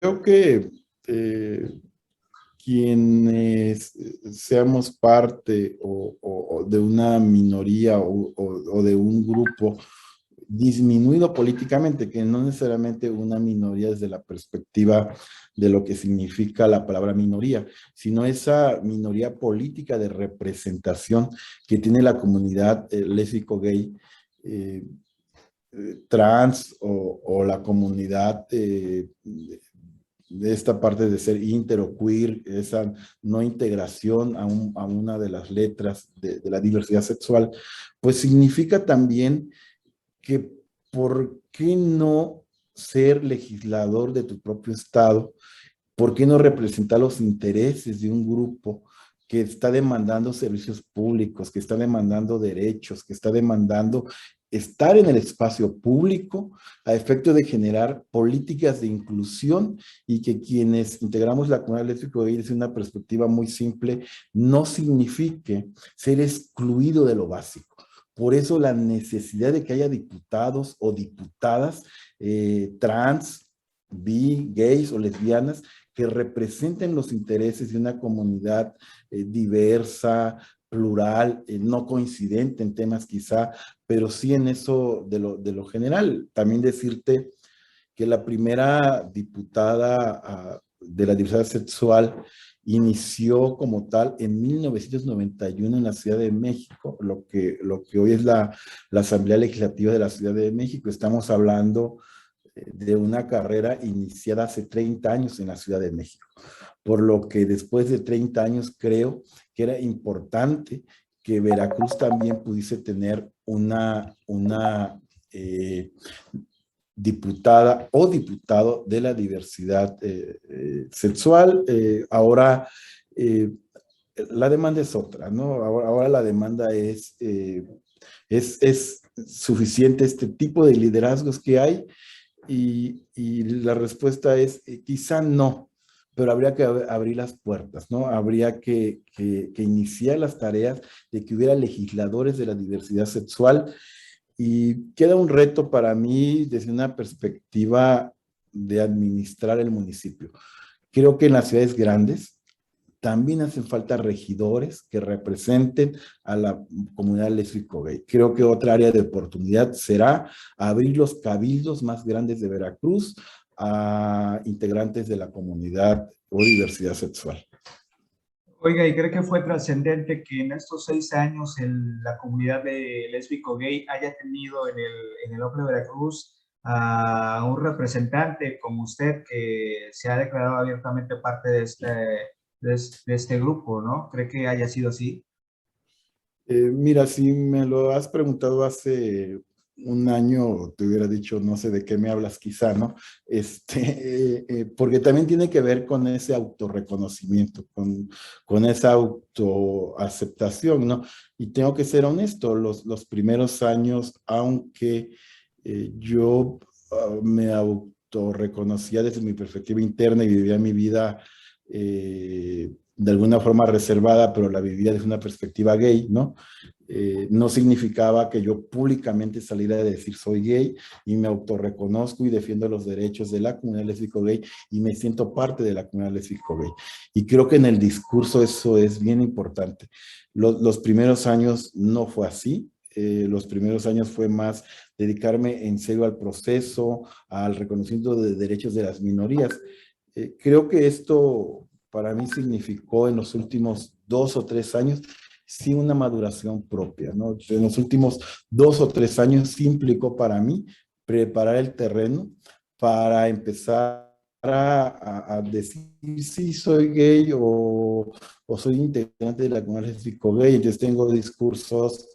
Creo que quienes seamos parte o de una minoría o de un grupo disminuido políticamente, que no necesariamente una minoría desde la perspectiva de lo que significa la palabra minoría, sino esa minoría política de representación que tiene la comunidad lésbico-gay, eh, trans o la comunidad de esta parte de ser inter o queer, esa no integración a una de las letras de la diversidad sexual, pues significa también que ¿por qué no ser legislador de tu propio estado? ¿Por qué no representar los intereses de un grupo que está demandando servicios públicos, que está demandando derechos, que está demandando estar en el espacio público a efecto de generar políticas de inclusión y que quienes integramos la comunidad lésbico-gay desde una perspectiva muy simple no signifique ser excluido de lo básico? Por eso la necesidad de que haya diputados o diputadas trans, bi, gays o lesbianas que representen los intereses de una comunidad diversa, plural, no coincidente en temas quizá, pero sí en eso de lo general. También decirte que la primera diputada de la diversidad sexual inició como tal en 1991 en la Ciudad de México, lo que hoy es la Asamblea Legislativa de la Ciudad de México. Estamos hablando de una carrera iniciada hace 30 años en la Ciudad de México, por lo que después de 30 años creo que era importante que Veracruz también pudiese tener una diputada o diputado de la diversidad sexual. Ahora la demanda es otra, ¿no? Ahora la demanda es suficiente este tipo de liderazgos que hay y la respuesta es quizá no, pero habría que abrir las puertas, ¿no? Habría que iniciar las tareas de que hubiera legisladores de la diversidad sexual y queda un reto para mí desde una perspectiva de administrar el municipio. Creo que en las ciudades grandes también hacen falta regidores que representen a la comunidad lésbico-gay. Creo que otra área de oportunidad será abrir los cabildos más grandes de Veracruz a integrantes de la comunidad o diversidad sexual. Oiga, ¿y cree que fue trascendente que en estos 6 años la comunidad de lésbico gay haya tenido en el Open de Veracruz a un representante como usted que se ha declarado abiertamente parte de este grupo, ¿no? ¿Cree que haya sido así? Mira, si me lo has preguntado hace un año, te hubiera dicho, no sé de qué me hablas quizá, ¿no? Porque también tiene que ver con ese autorreconocimiento, con esa autoaceptación, ¿no? Y tengo que ser honesto, los primeros años, aunque yo me autorreconocía desde mi perspectiva interna y vivía mi vida de alguna forma reservada, pero la vivía desde una perspectiva gay, ¿no? No significaba que yo públicamente saliera a decir soy gay y me autorreconozco y defiendo los derechos de la comunidad lésbico-gay y me siento parte de la comunidad lésbico-gay. Y creo que en el discurso eso es bien importante. Los primeros años no fue así. Los primeros años fue más dedicarme en serio al proceso, al reconocimiento de derechos de las minorías. Creo que esto para mí significó en los últimos 2 o 3 años sí una maduración propia, ¿no? En los últimos 2 o 3 años sí implicó para mí preparar el terreno para empezar a decir si soy gay o soy integrante de la comunidad lésbico gay. Entonces tengo discursos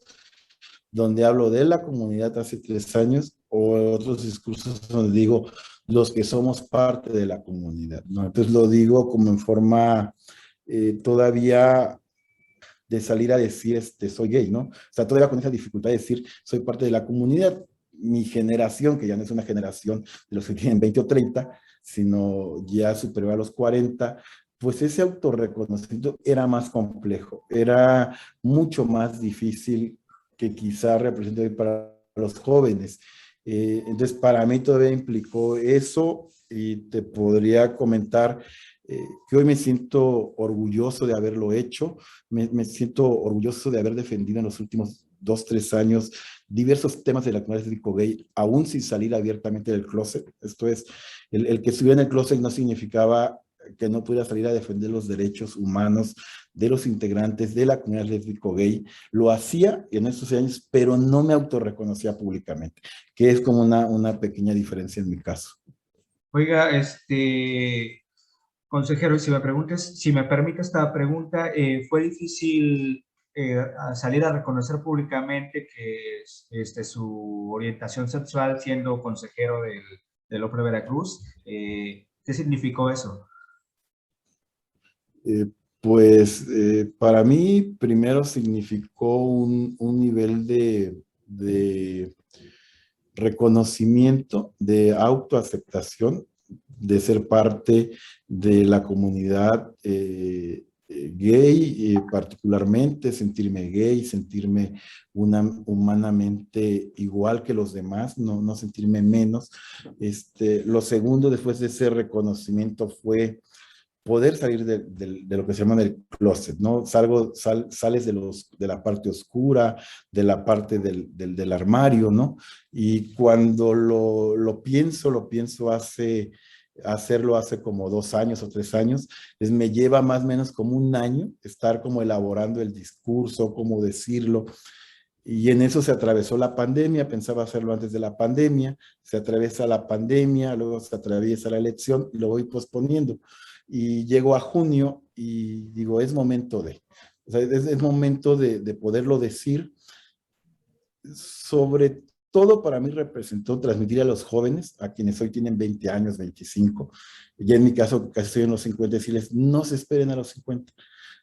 donde hablo de la comunidad hace 3 años o otros discursos donde digo los que somos parte de la comunidad, ¿no? Entonces lo digo como en forma todavía de salir a decir soy gay, ¿no? O sea, todavía con esa dificultad de decir soy parte de la comunidad. Mi generación, que ya no es una generación de los que tienen 20 o 30, sino ya superior a los 40, pues ese autorreconocimiento era más complejo, era mucho más difícil que quizá represente para los jóvenes. Entonces, para mí todavía implicó eso y te podría comentar que hoy me siento orgulloso de haberlo hecho, me siento orgulloso de haber defendido en los últimos 2, 3 años diversos temas de la comunidad lésbico-gay, aún sin salir abiertamente del closet. Esto es, el que estuviera en el closet no significaba que no pudiera salir a defender los derechos humanos de los integrantes de la comunidad lésbico-gay. Lo hacía en estos años, pero no me autorreconocía públicamente, que es como una pequeña diferencia en mi caso. Oiga, consejero, si me permite esta pregunta, ¿fue difícil salir a reconocer públicamente que su orientación sexual siendo consejero del Opre Veracruz? ¿Qué significó eso? Eh, pues para mí primero significó un nivel de reconocimiento, de autoaceptación, de ser parte de la comunidad gay, particularmente sentirme gay, sentirme humanamente igual que los demás, no sentirme menos. Lo segundo, después de ese reconocimiento, fue poder salir de lo que se llama el closet, ¿no? Sales de la parte oscura, de la parte del armario, ¿no? Y cuando lo pienso hacerlo hace como 2 años o 3 años, me lleva más o menos como un año estar como elaborando el discurso, cómo decirlo, y en eso se atravesó la pandemia, pensaba hacerlo antes de la pandemia, se atraviesa la pandemia, luego se atraviesa la elección y lo voy posponiendo. Y llego a junio y digo, es momento o sea, es momento de poderlo decir. Sobre todo para mí representó transmitir a los jóvenes, a quienes hoy tienen 20 años, 25, ya en mi caso casi estoy en los 50, decirles, no se esperen a los 50.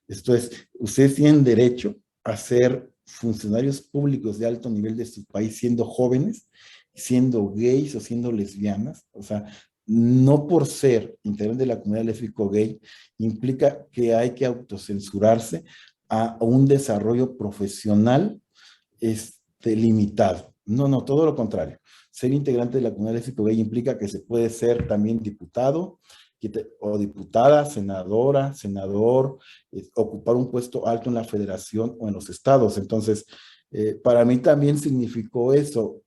Esto es, ustedes tienen derecho a ser funcionarios públicos de alto nivel de su país siendo jóvenes, siendo gays o siendo lesbianas. O sea, no por ser integrante de la comunidad lésbico-gay implica que hay que autocensurarse a un desarrollo profesional limitado. No, todo lo contrario. Ser integrante de la comunidad lésbico-gay implica que se puede ser también diputado, o diputada, senadora, senador, ocupar un puesto alto en la federación o en los estados. Entonces, para mí también significó eso,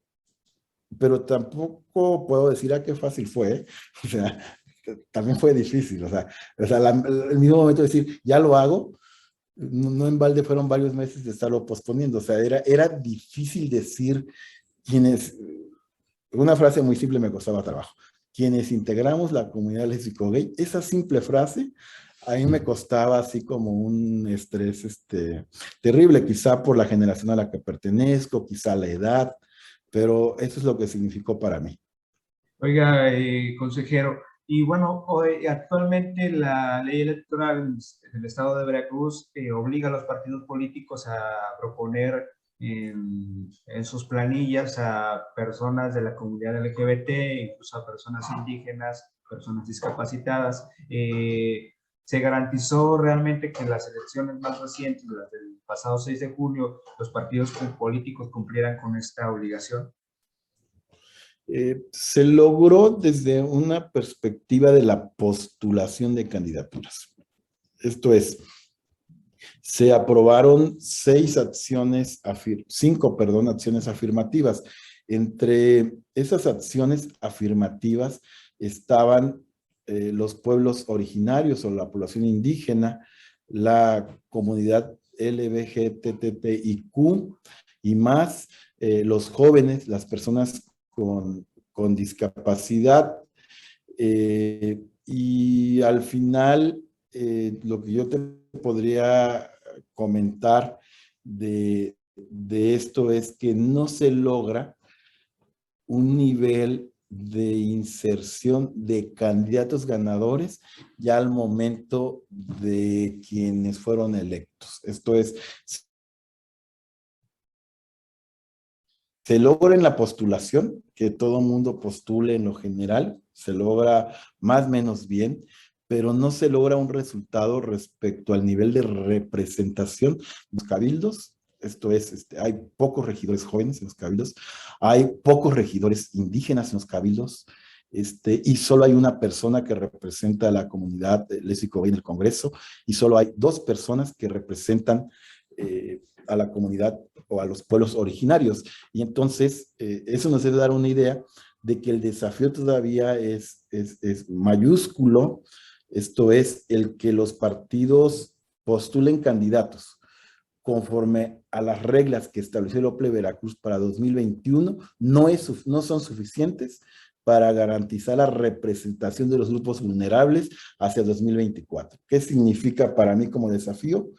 pero tampoco puedo decir qué fácil fue, ¿eh? O sea, también fue difícil, o sea el mismo momento de decir, ya lo hago, no en balde fueron varios meses de estarlo posponiendo, o sea, era difícil decir quienes, una frase muy simple me costaba trabajo. Quienes integramos la comunidad lésbico-gay, esa simple frase, a mí me costaba así como un estrés terrible, quizá por la generación a la que pertenezco, quizá la edad, pero eso es lo que significó para mí. Oiga, consejero, y bueno, hoy, actualmente la ley electoral del estado de Veracruz obliga a los partidos políticos a proponer en sus planillas a personas de la comunidad LGBT, incluso a personas indígenas, personas discapacitadas. ¿Se garantizó realmente que en las elecciones más recientes, las del pasado 6 de junio, los partidos políticos cumplieran con esta obligación? Se logró desde una perspectiva de la postulación de candidaturas. Esto es, se aprobaron 5, acciones afirmativas. Entre esas acciones afirmativas estaban los pueblos originarios o la población indígena, la comunidad LGBTTIQ y más, los jóvenes, las personas con discapacidad, y al final lo que yo te podría comentar de esto es que no se logra un nivel de inserción de candidatos ganadores ya al momento de quienes fueron electos. Esto es, se logra en la postulación, que todo mundo postule en lo general, se logra más o menos bien, pero no se logra un resultado respecto al nivel de representación de los cabildos, esto es, hay pocos regidores jóvenes en los cabildos, hay pocos regidores indígenas en los cabildos, y solo hay una persona que representa a la comunidad lésbico-gay en el Congreso, y solo hay 2 personas que representan a la comunidad o a los pueblos originarios. Y entonces, eso nos debe dar una idea de que el desafío todavía es mayúsculo, esto es, el que los partidos postulen candidatos conforme a las reglas que estableció el OPLE Veracruz para 2021, no son suficientes para garantizar la representación de los grupos vulnerables hacia 2024. ¿Qué significa para mí como desafío?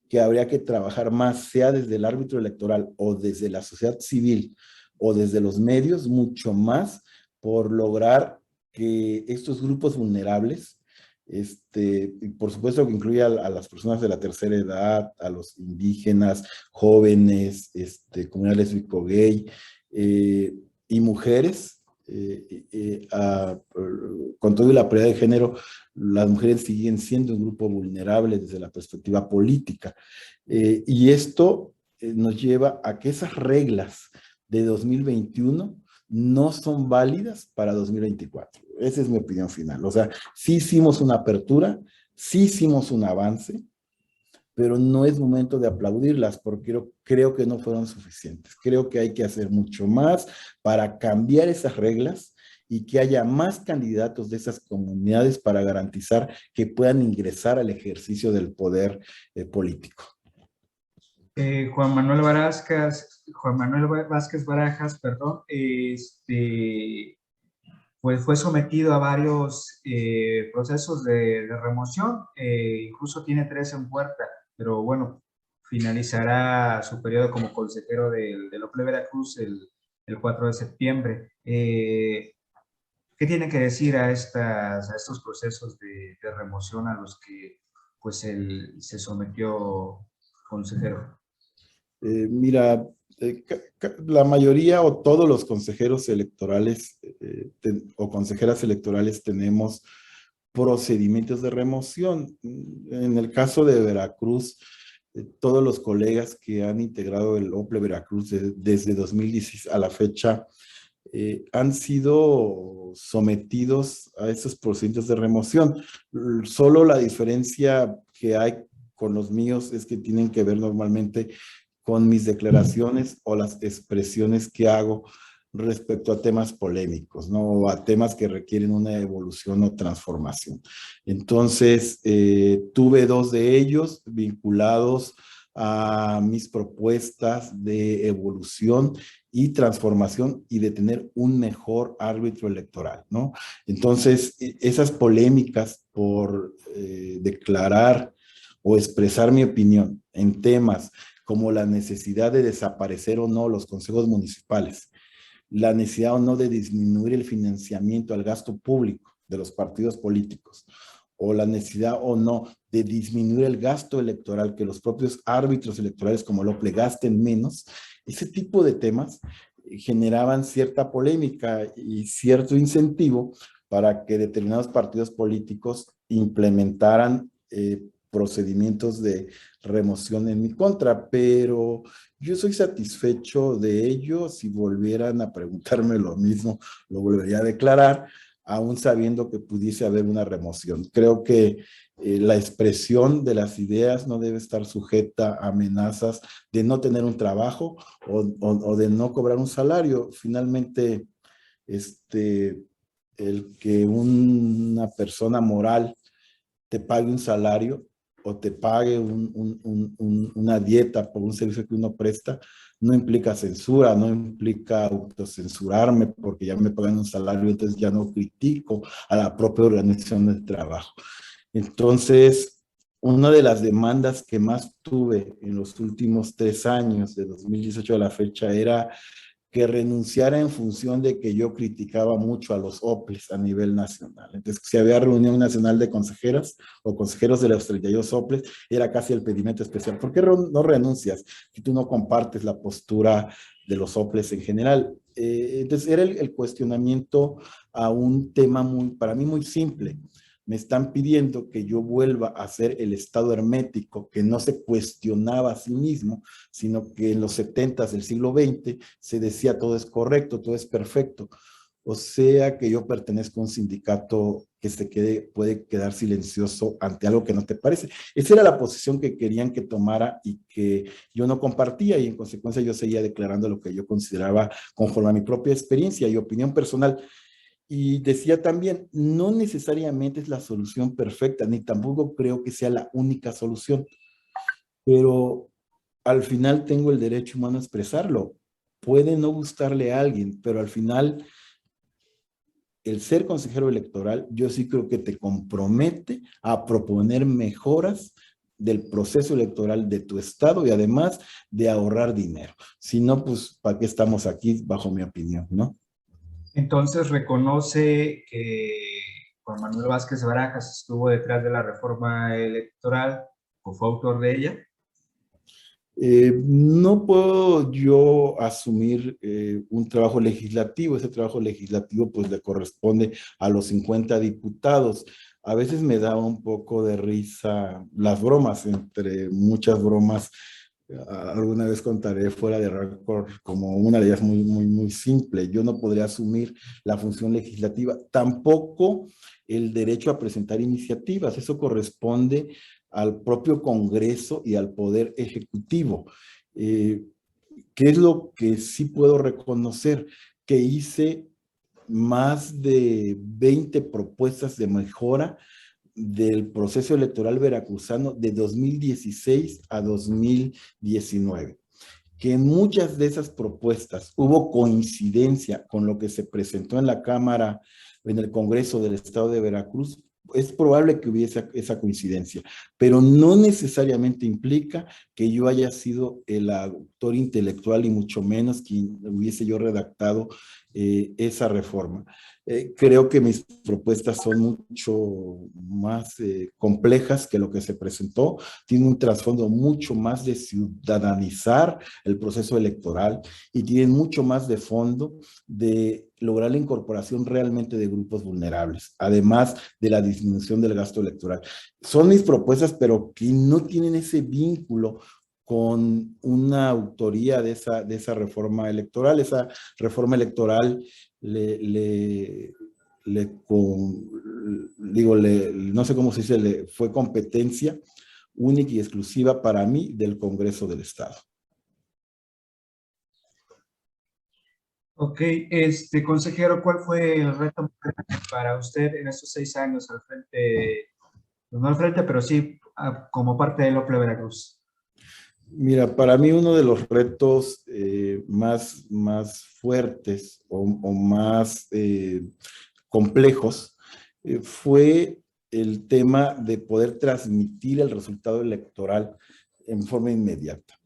Que habría que trabajar más, sea desde el árbitro electoral o desde la sociedad civil o desde los medios, mucho más por lograr que estos grupos vulnerables, y por supuesto que incluye a las personas de la tercera edad, a los indígenas, jóvenes, comunidad lésbico gay, y mujeres, con todo y la paridad de género, las mujeres siguen siendo un grupo vulnerable desde la perspectiva política. Y esto nos lleva a que esas reglas de 2021 no son válidas para 2024. Esa es mi opinión final. O sea, sí hicimos una apertura, sí hicimos un avance, pero no es momento de aplaudirlas porque creo que no fueron suficientes. Creo que hay que hacer mucho más para cambiar esas reglas y que haya más candidatos de esas comunidades para garantizar que puedan ingresar al ejercicio del poder político. Juan Manuel Vázquez Barajas, perdón, pues fue sometido a varios procesos de remoción, incluso tiene 3 en puerta, pero bueno, finalizará su periodo como consejero del OPLE Veracruz el 4 de septiembre. ¿Qué tiene que decir a estos procesos de remoción a los que pues él se sometió consejero? Mira, la mayoría o todos los consejeros electorales o consejeras electorales tenemos procedimientos de remoción. En el caso de Veracruz, todos los colegas que han integrado el OPLE Veracruz desde 2016 a la fecha han sido sometidos a esos procedimientos de remoción. Solo la diferencia que hay con los míos es que tienen que ver normalmente con mis declaraciones o las expresiones que hago respecto a temas polémicos, ¿no? O a temas que requieren una evolución o transformación. Entonces, tuve 2 de ellos vinculados a mis propuestas de evolución y transformación y de tener un mejor árbitro electoral, ¿no? Entonces, esas polémicas por declarar o expresar mi opinión en temas como la necesidad de desaparecer o no los consejos municipales, la necesidad o no de disminuir el financiamiento al gasto público de los partidos políticos, o la necesidad o no de disminuir el gasto electoral, que los propios árbitros electorales como el OPLE gasten menos, ese tipo de temas generaban cierta polémica y cierto incentivo para que determinados partidos políticos implementaran procedimientos de remoción en mi contra, pero yo soy satisfecho de ello. Si volvieran a preguntarme lo mismo, lo volvería a declarar, aún sabiendo que pudiese haber una remoción. Creo que la expresión de las ideas no debe estar sujeta a amenazas de no tener un trabajo o de no cobrar un salario. Finalmente, el que una persona moral te pague un salario o te pague una dieta por un servicio que uno presta, no implica censura, no implica autocensurarme porque ya me pagan un salario, entonces ya no critico a la propia organización del trabajo. Entonces, una de las demandas que más tuve en los últimos 3 años, de 2018 a la fecha, era que renunciara en función de que yo criticaba mucho a los OPLES a nivel nacional. Entonces, si había reunión nacional de consejeras o consejeros de los 32 OPLES, era casi el pedimento especial. ¿Por qué no renuncias si tú no compartes la postura de los OPLES en general? Entonces, era el cuestionamiento a un tema para mí muy simple. me están pidiendo que yo vuelva a ser el Estado hermético, que no se cuestionaba a sí mismo, sino que en los 70 del siglo XX se decía todo es correcto, todo es perfecto. O sea que yo pertenezco a un sindicato que puede quedar silencioso ante algo que no te parece. Esa era la posición que querían que tomara y que yo no compartía, y en consecuencia yo seguía declarando lo que yo consideraba conforme a mi propia experiencia y opinión personal. Y decía también, no necesariamente es la solución perfecta, ni tampoco creo que sea la única solución, pero al final tengo el derecho humano a expresarlo. Puede no gustarle a alguien, pero al final el ser consejero electoral, yo sí creo que te compromete a proponer mejoras del proceso electoral de tu estado y además de ahorrar dinero. Si no, pues, ¿para qué estamos aquí, bajo mi opinión, no? Entonces reconoce que Juan Manuel Vázquez Barajas estuvo detrás de la reforma electoral o fue autor de ella. No puedo yo asumir un trabajo legislativo. Ese trabajo legislativo pues le corresponde a los 50 diputados. A veces me da un poco de risa las bromas, entre muchas bromas. Alguna vez contaré fuera de récord como una de ellas muy simple. Yo no podría asumir la función legislativa, tampoco el derecho a presentar iniciativas. Eso corresponde al propio Congreso y al Poder Ejecutivo. Eh, ¿Qué es lo que sí puedo reconocer? Que hice más de 20 propuestas de mejora del proceso electoral veracruzano de 2016 a 2019, que en muchas de esas propuestas hubo coincidencia con lo que se presentó en la Cámara, en el Congreso del Estado de Veracruz. Es probable que hubiese esa coincidencia, pero no necesariamente implica que yo haya sido el autor intelectual y mucho menos que hubiese yo redactado esa reforma. Creo que mis propuestas son mucho más complejas que lo que se presentó. Tiene un trasfondo mucho más de ciudadanizar el proceso electoral y tienen mucho más de fondo de lograr la incorporación realmente de grupos vulnerables, además de la disminución del gasto electoral. Son mis propuestas, pero que no tienen ese vínculo con una autoría de esa reforma electoral. Esa reforma electoral no sé cómo se dice, fue competencia única y exclusiva para mí del Congreso del Estado. Ok, consejero, ¿cuál fue el reto para usted en estos 6 años al frente, no al frente, pero sí como parte del OPLE Veracruz? Mira, para mí uno de los retos más fuertes o más complejos fue el tema de poder transmitir el resultado electoral en forma inmediata.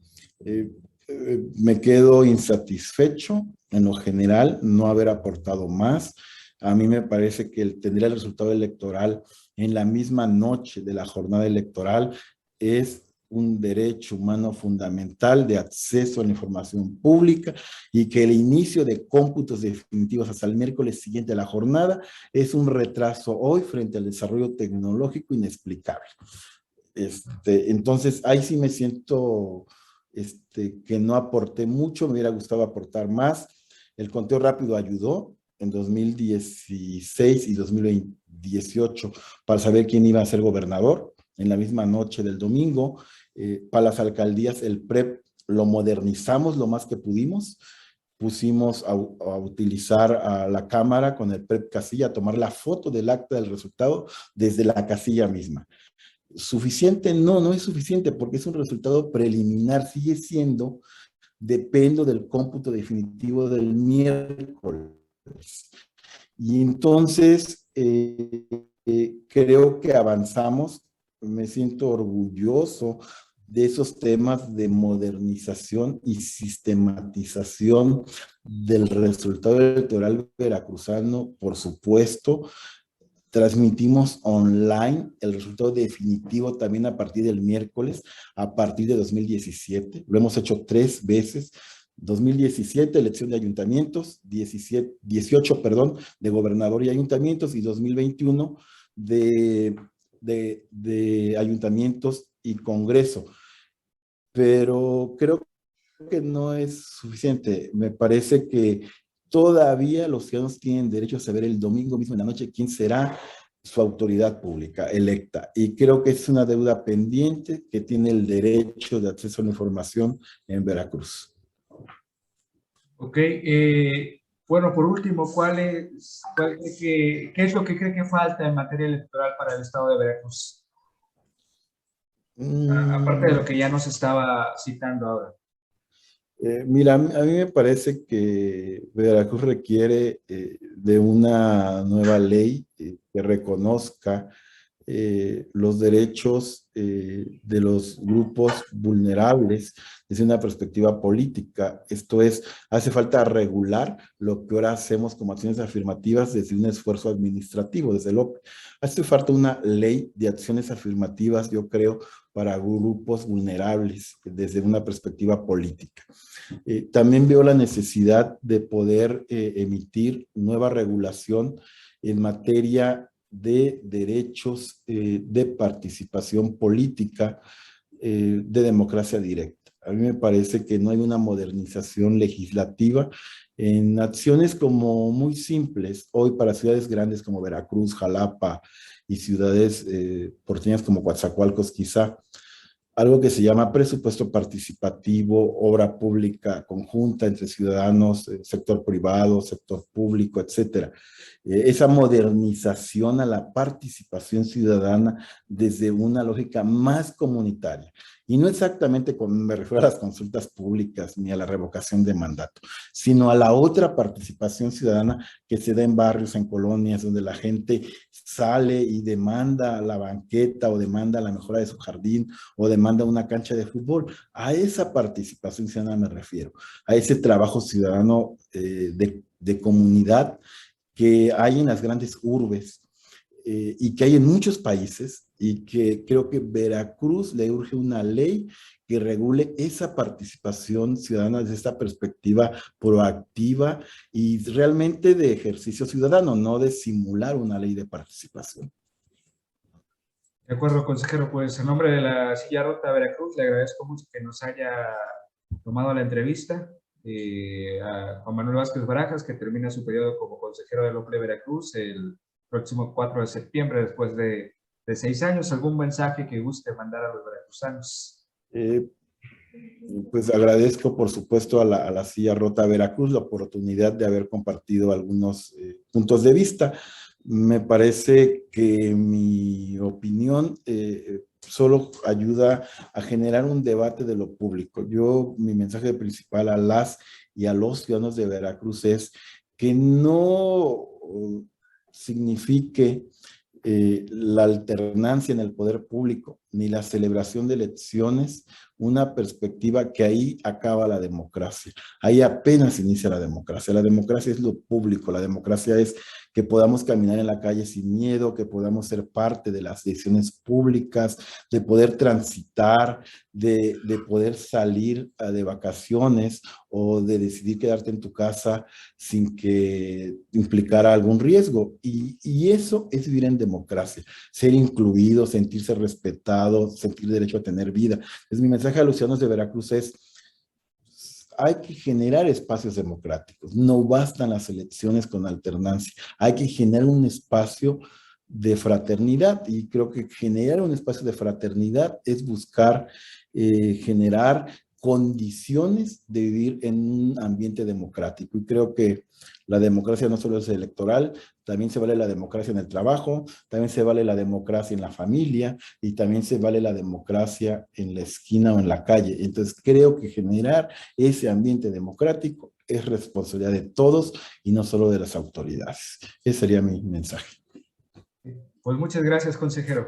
Me quedo insatisfecho en lo general, no haber aportado más. A mí me parece que el tener el resultado electoral en la misma noche de la jornada electoral es un derecho humano fundamental de acceso a la información pública, y que el inicio de cómputos definitivos hasta el miércoles siguiente a la jornada es un retraso hoy frente al desarrollo tecnológico inexplicable. Entonces, ahí sí me siento que no aporté mucho, me hubiera gustado aportar más. El conteo rápido ayudó en 2016 y 2018 para saber quién iba a ser gobernador en la misma noche del domingo. Para las alcaldías, el PREP lo modernizamos lo más que pudimos. Pusimos a utilizar a la cámara con el PREP casilla, a tomar la foto del acta del resultado desde la casilla misma. ¿Suficiente? No, no es suficiente porque es un resultado preliminar, sigue siendo, dependo del cómputo definitivo del miércoles. Y entonces creo que avanzamos, me siento orgulloso de esos temas de modernización y sistematización del resultado electoral veracruzano, por supuesto. Transmitimos online el resultado definitivo también a partir del miércoles, a partir de 2017. Lo hemos hecho 3 veces. 2017, elección de ayuntamientos, 18, perdón, de gobernador y ayuntamientos, y 2021, de ayuntamientos y Congreso, pero creo que no es suficiente. Me parece que todavía los ciudadanos tienen derecho a saber el domingo mismo en la noche quién será su autoridad pública electa. Y creo que es una deuda pendiente que tiene el derecho de acceso a la información en Veracruz. Ok, bueno, por último, ¿qué es lo que cree que falta en materia electoral para el estado de Veracruz? Aparte de lo que ya nos estaba citando ahora. Mira, a mí me parece que Veracruz requiere de una nueva ley que reconozca los derechos de los grupos vulnerables desde una perspectiva política. Esto es, hace falta regular lo que ahora hacemos como acciones afirmativas desde un esfuerzo administrativo, desde el OPE. Hace falta una ley de acciones afirmativas, yo creo, para grupos vulnerables desde una perspectiva política. También veo la necesidad de poder emitir nueva regulación en materia de derechos de participación política, de democracia directa. A mí me parece que no hay una modernización legislativa en acciones como muy simples, hoy para ciudades grandes como Veracruz, Jalapa y ciudades porteñas como Coatzacoalcos quizá, algo que se llama presupuesto participativo, obra pública conjunta entre ciudadanos, sector privado, sector público, etcétera. Esa modernización a la participación ciudadana desde una lógica más comunitaria. Y no exactamente me refiero a las consultas públicas ni a la revocación de mandato, sino a la otra participación ciudadana que se da en barrios, en colonias, donde la gente sale y demanda la banqueta o demanda la mejora de su jardín o demanda una cancha de fútbol. A esa participación ciudadana me refiero, a ese trabajo ciudadano de comunidad que hay en las grandes urbes y que hay en muchos países, y que creo que Veracruz le urge una ley que regule esa participación ciudadana desde esta perspectiva proactiva y realmente de ejercicio ciudadano, no de simular una ley de participación. De acuerdo, consejero, pues en nombre de la Silla Rota Veracruz, le agradezco mucho que nos haya tomado la entrevista. A Juan Manuel Vázquez Barajas, que termina su periodo como consejero del OPLE Veracruz el próximo 4 de septiembre, después de 6 años. ¿Algún mensaje que guste mandar a los veracruzanos? Pues agradezco, por supuesto, a la Silla Rota Veracruz la oportunidad de haber compartido algunos puntos de vista. Me parece que mi opinión solo ayuda a generar un debate de lo público. Mi mensaje principal a las y a los ciudadanos de Veracruz es que no signifique la alternancia en el poder público, ni la celebración de elecciones, una perspectiva que ahí acaba la democracia. Ahí apenas inicia la democracia. La democracia es lo público, la democracia es que podamos caminar en la calle sin miedo, que podamos ser parte de las decisiones públicas, de poder transitar, de poder salir de vacaciones o de decidir quedarte en tu casa sin que implicara algún riesgo. Y eso es vivir en democracia, ser incluido, sentirse respetado, sentir derecho a tener vida. Entonces, mi mensaje a los ciudadanos de Veracruz es: hay que generar espacios democráticos, no bastan las elecciones con alternancia, hay que generar un espacio de fraternidad, y creo que generar un espacio de fraternidad es buscar generar condiciones de vivir en un ambiente democrático, y creo que la democracia no solo es electoral, también se vale la democracia en el trabajo, también se vale la democracia en la familia, y también se vale la democracia en la esquina o en la calle. Entonces creo que generar ese ambiente democrático es responsabilidad de todos y no solo de las autoridades. Ese sería mi mensaje. Pues muchas gracias, consejero.